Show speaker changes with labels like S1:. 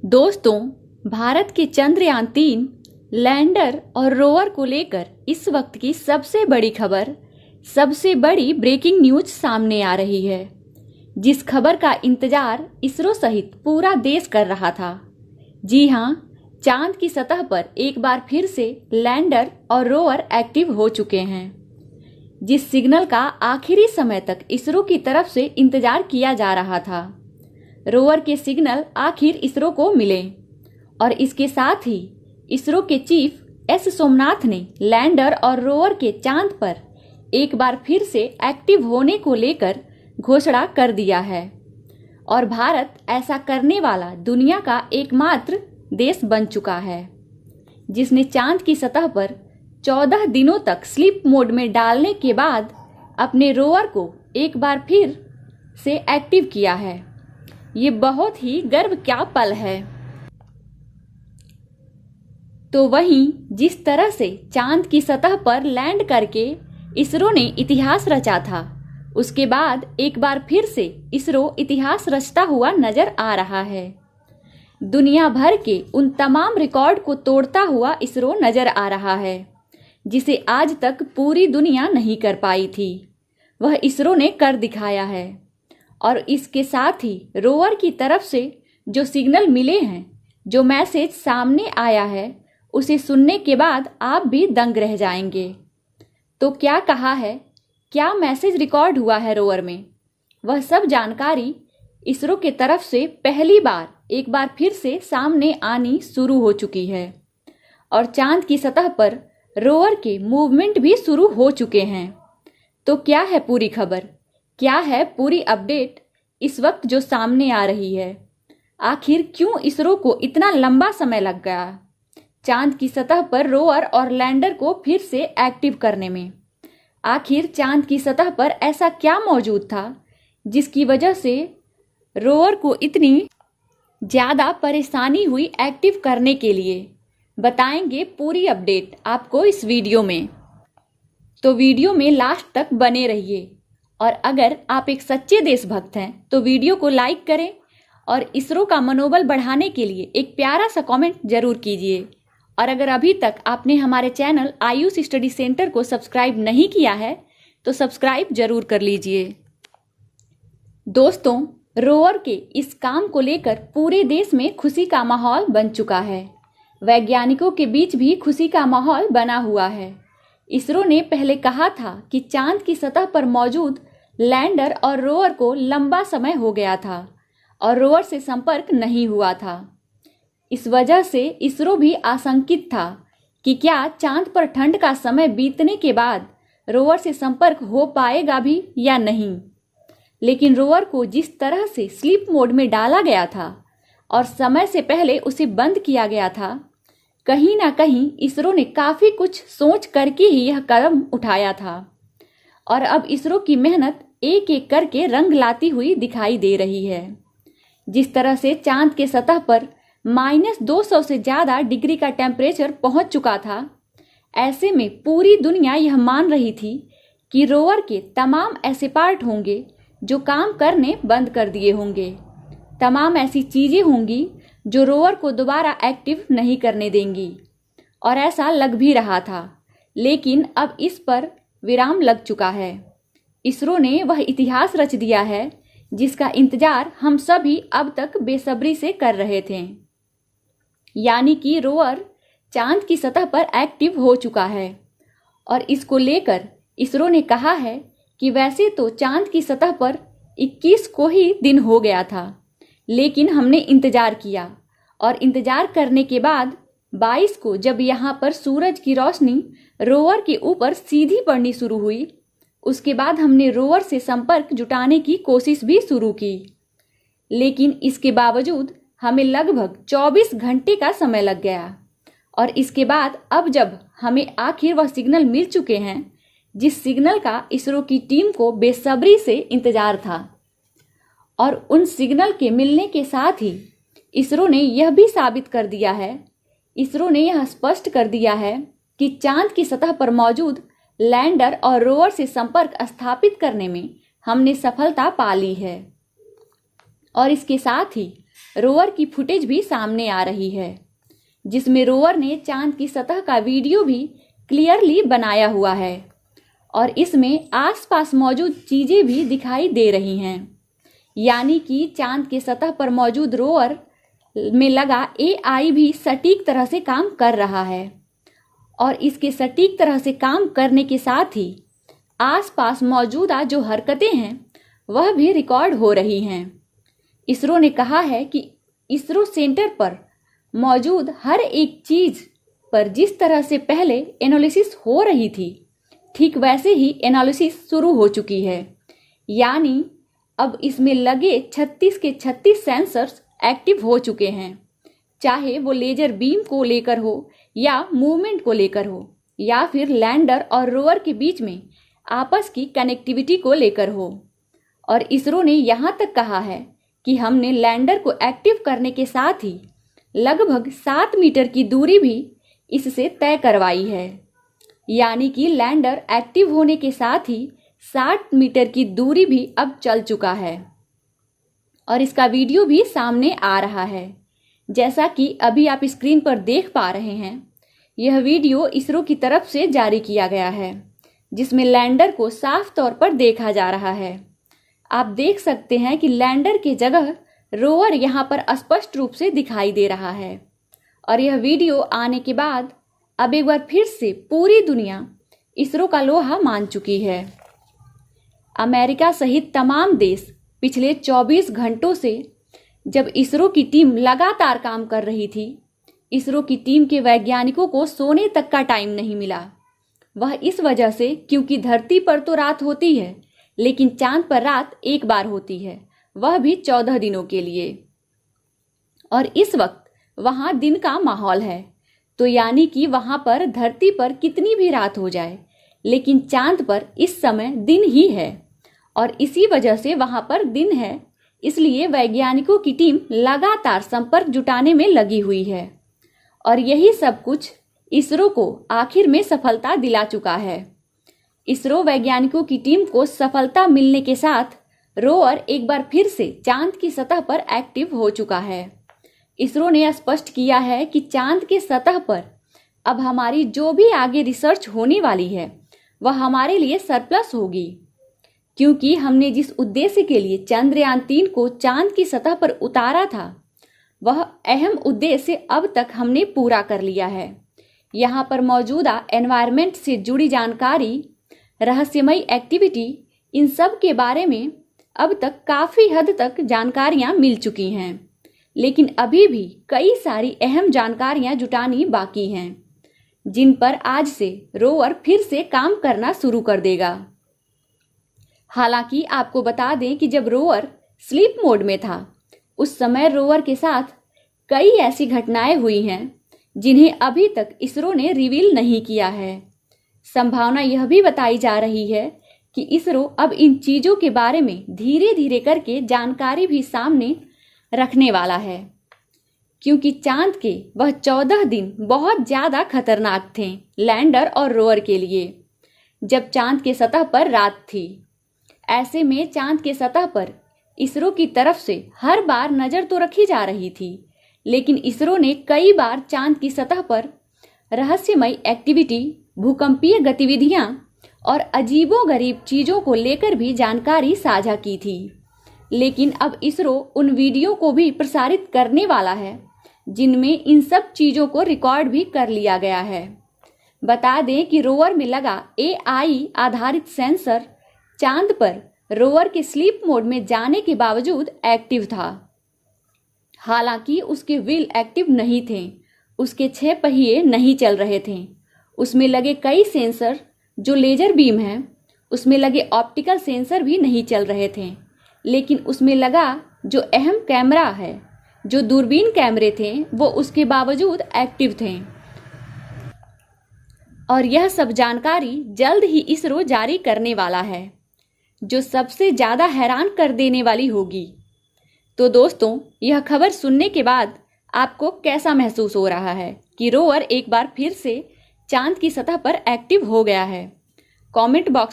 S1: दोस्तों, भारत के चंद्रयान-3 लैंडर और रोवर को लेकर इस वक्त की सबसे बड़ी खबर, सबसे बड़ी ब्रेकिंग न्यूज सामने आ रही है, जिस खबर का इंतजार इसरो सहित पूरा देश कर रहा था। जी हां, चांद की सतह पर एक बार फिर से लैंडर और रोवर एक्टिव हो चुके हैं। जिस सिग्नल का आखिरी समय तक इसरो की तरफ से इंतजार किया जा रहा था, रोवर के सिग्नल आखिर इसरो को मिले और इसके साथ ही इसरो के चीफ एस सोमनाथ ने लैंडर और रोवर के चांद पर एक बार फिर से एक्टिव होने को लेकर घोषणा कर दिया है और भारत ऐसा करने वाला दुनिया का एकमात्र देश बन चुका है, जिसने चांद की सतह पर 14 दिनों तक स्लीप मोड में डालने के बाद अपने रोवर को एक बार फिर से एक्टिव किया है। ये बहुत ही गर्व का पल है। तो वहीं जिस तरह से चांद की सतह पर लैंड करके इसरो ने इतिहास रचा था, उसके बाद एक बार फिर से इसरो इतिहास रचता हुआ नजर आ रहा है। दुनिया भर के उन तमाम रिकॉर्ड को तोड़ता हुआ इसरो नजर आ रहा है, जिसे आज तक पूरी दुनिया नहीं कर पाई थी, वह इसरो ने कर दिखाया है। और इसके साथ ही रोवर की तरफ से जो सिग्नल मिले हैं, जो मैसेज सामने आया है, उसे सुनने के बाद आप भी दंग रह जाएंगे। तो क्या कहा है, क्या मैसेज रिकॉर्ड हुआ है रोवर में, वह सब जानकारी इसरो के तरफ से पहली बार एक बार फिर से सामने आनी शुरू हो चुकी है और चांद की सतह पर रोवर के मूवमेंट भी शुरू हो चुके हैं। तो क्या है पूरी खबर, क्या है पूरी अपडेट इस वक्त जो सामने आ रही है? आखिर क्यों इसरो को इतना लंबा समय लग गया चांद की सतह पर रोवर और लैंडर को फिर से एक्टिव करने में? आखिर चांद की सतह पर ऐसा क्या मौजूद था जिसकी वजह से रोवर को इतनी ज़्यादा परेशानी हुई एक्टिव करने के लिए? बताएंगे पूरी अपडेट आपको इस वीडियो में, तो वीडियो में लास्ट तक बने रहिए। और अगर आप एक सच्चे देशभक्त हैं तो वीडियो को लाइक करें और इसरो का मनोबल बढ़ाने के लिए एक प्यारा सा कमेंट जरूर कीजिए। और अगर अभी तक आपने हमारे चैनल आयुष स्टडी सेंटर को सब्सक्राइब नहीं किया है तो सब्सक्राइब जरूर कर लीजिए। दोस्तों, रोवर के इस काम को लेकर पूरे देश में खुशी का माहौल बन चुका है। वैज्ञानिकों के बीच भी खुशी का माहौल बना हुआ है। इसरो ने पहले कहा था कि चांद की सतह पर मौजूद लैंडर और रोवर को लंबा समय हो गया था और रोवर से संपर्क नहीं हुआ था। इस वजह से इसरो भी आशंकित था कि क्या चांद पर ठंड का समय बीतने के बाद रोवर से संपर्क हो पाएगा भी या नहीं। लेकिन रोवर को जिस तरह से स्लीप मोड में डाला गया था और समय से पहले उसे बंद किया गया था, कहीं ना कहीं इसरो ने काफ़ी कुछ सोच करके ही यह कदम उठाया था और अब इसरो की मेहनत एक एक करके रंग लाती हुई दिखाई दे रही है। जिस तरह से चांद के सतह पर -200 से ज़्यादा डिग्री का टेम्परेचर पहुंच चुका था, ऐसे में पूरी दुनिया यह मान रही थी कि रोवर के तमाम ऐसे पार्ट होंगे जो काम करने बंद कर दिए होंगे, तमाम ऐसी चीज़ें होंगी जो रोवर को दोबारा एक्टिव नहीं करने देंगी। और ऐसा लग भी रहा था, लेकिन अब इस पर विराम लग चुका है। इसरो ने वह इतिहास रच दिया है जिसका इंतजार हम सभी अब तक बेसब्री से कर रहे थे, यानी कि रोवर चांद की सतह पर एक्टिव हो चुका है। और इसको लेकर इसरो ने कहा है कि वैसे तो चांद की सतह पर 21 को ही दिन हो गया था, लेकिन हमने इंतजार किया और इंतजार करने के बाद 22 को जब यहाँ पर सूरज की रोशनी रोवर के ऊपर सीधी पड़नी शुरू हुई, उसके बाद हमने रोवर से संपर्क जुटाने की कोशिश भी शुरू की। लेकिन इसके बावजूद हमें लगभग 24 घंटे का समय लग गया और इसके बाद अब जब हमें आखिर वह सिग्नल मिल चुके हैं, जिस सिग्नल का इसरो की टीम को बेसब्री से इंतजार था, और उन सिग्नल के मिलने के साथ ही इसरो ने यह भी साबित कर दिया है, इसरो ने यह स्पष्ट कर दिया है कि चांद की सतह पर मौजूद लैंडर और रोवर से संपर्क स्थापित करने में हमने सफलता पा ली है। और इसके साथ ही रोवर की फुटेज भी सामने आ रही है, जिसमें रोवर ने चांद की सतह का वीडियो भी क्लियरली बनाया हुआ है और इसमें आसपास मौजूद चीजें भी दिखाई दे रही हैं। यानी कि चांद के सतह पर मौजूद रोवर में लगा AI भी सटीक तरह से काम कर रहा है और इसके सटीक तरह से काम करने के साथ ही आसपास मौजूदा जो हरकतें हैं वह भी रिकॉर्ड हो रही हैं। इसरो ने कहा है कि इसरो सेंटर पर मौजूद हर एक चीज पर जिस तरह से पहले एनालिसिस हो रही थी, ठीक वैसे ही एनालिसिस शुरू हो चुकी है। यानी अब इसमें लगे 36 के 36 सेंसर्स एक्टिव हो चुके हैं, चाहे वो लेजर बीम को लेकर हो या मूवमेंट को लेकर हो या फिर लैंडर और रोवर के बीच में आपस की कनेक्टिविटी को लेकर हो। और इसरो ने यहाँ तक कहा है कि हमने लैंडर को एक्टिव करने के साथ ही लगभग 7 मीटर की दूरी भी इससे तय करवाई है। यानी कि लैंडर एक्टिव होने के साथ ही 60 मीटर की दूरी भी अब चल चुका है और इसका वीडियो भी सामने आ रहा है। जैसा कि अभी आप स्क्रीन पर देख पा रहे हैं, यह वीडियो इसरो की तरफ से जारी किया गया है, जिसमें लैंडर को साफ तौर पर देखा जा रहा है। आप देख सकते हैं कि लैंडर की जगह रोवर यहां पर स्पष्ट रूप से दिखाई दे रहा है और यह वीडियो आने के बाद अब एक बार फिर से पूरी दुनिया इसरो का लोहा मान चुकी है। अमेरिका सहित तमाम देश पिछले 24 घंटों से जब इसरो की टीम लगातार काम कर रही थी, इसरो की टीम के वैज्ञानिकों को सोने तक का टाइम नहीं मिला। वह इस वजह से क्योंकि धरती पर तो रात होती है, लेकिन चांद पर रात एक बार होती है, वह भी 14 दिनों के लिए। और इस वक्त वहां दिन का माहौल है, तो यानी कि वहां पर धरती पर कितनी भी रात हो जाए, लेकिन चांद पर इस समय दिन ही है और इसी वजह से वहां पर दिन है। इसलिए वैज्ञानिकों की टीम लगातार संपर्क जुटाने में लगी हुई है और यही सब कुछ इसरो को आखिर में सफलता दिला चुका है। इसरो वैज्ञानिकों की टीम को सफलता मिलने के साथ रोवर एक बार फिर से चांद की सतह पर एक्टिव हो चुका है। इसरो ने स्पष्ट किया है कि चांद के सतह पर अब हमारी जो भी आगे रिसर्च होने वाली है वह हमारे लिए सरप्लस होगी, क्योंकि हमने जिस उद्देश्य के लिए चंद्रयान 3 को चांद की सतह पर उतारा था वह अहम उद्देश्य अब तक हमने पूरा कर लिया है। यहाँ पर मौजूदा एनवायरनमेंट से जुड़ी जानकारी, रहस्यमयी एक्टिविटी, इन सब के बारे में अब तक काफ़ी हद तक जानकारियाँ मिल चुकी हैं, लेकिन अभी भी कई सारी अहम जानकारियाँ जुटानी बाकी हैं, जिन पर आज से रोवर फिर से काम करना शुरू कर देगा। हालांकि आपको बता दें कि जब रोवर स्लीप मोड में था उस समय रोवर के साथ कई ऐसी घटनाएं हुई हैं जिन्हें अभी तक इसरो ने रिवील नहीं किया है। संभावना यह भी बताई जा रही है कि इसरो अब इन चीज़ों के बारे में धीरे धीरे करके जानकारी भी सामने रखने वाला है, क्योंकि चांद के वह 14 दिन बहुत ज़्यादा खतरनाक थे लैंडर और रोवर के लिए, जब चांद के सतह पर रात थी। ऐसे में चांद के सतह पर इसरो की तरफ से हर बार नज़र तो रखी जा रही थी, लेकिन इसरो ने कई बार चांद की सतह पर रहस्यमयी एक्टिविटी, भूकंपीय गतिविधियां और अजीबोगरीब चीज़ों को लेकर भी जानकारी साझा की थी। लेकिन अब इसरो उन वीडियो को भी प्रसारित करने वाला है जिनमें इन सब चीज़ों को रिकॉर्ड भी कर लिया गया है। बता दें कि रोवर में लगा AI आधारित सेंसर चांद पर रोवर के स्लीप मोड में जाने के बावजूद एक्टिव था। हालांकि उसके व्हील एक्टिव नहीं थे, उसके 6 पहिए नहीं चल रहे थे, उसमें लगे कई सेंसर जो लेजर बीम हैं, उसमें लगे ऑप्टिकल सेंसर भी नहीं चल रहे थे, लेकिन उसमें लगा जो अहम कैमरा है, जो दूरबीन कैमरे थे, वो उसके बावजूद एक्टिव थे। और यह सब जानकारी जल्द ही इसरो जारी करने वाला है, जो सबसे ज़्यादा हैरान कर देने वाली होगी। तो दोस्तों, यह खबर सुनने के बाद आपको कैसा महसूस हो रहा है कि रोवर एक बार फिर से चांद की सतह पर एक्टिव हो गया है? Comment box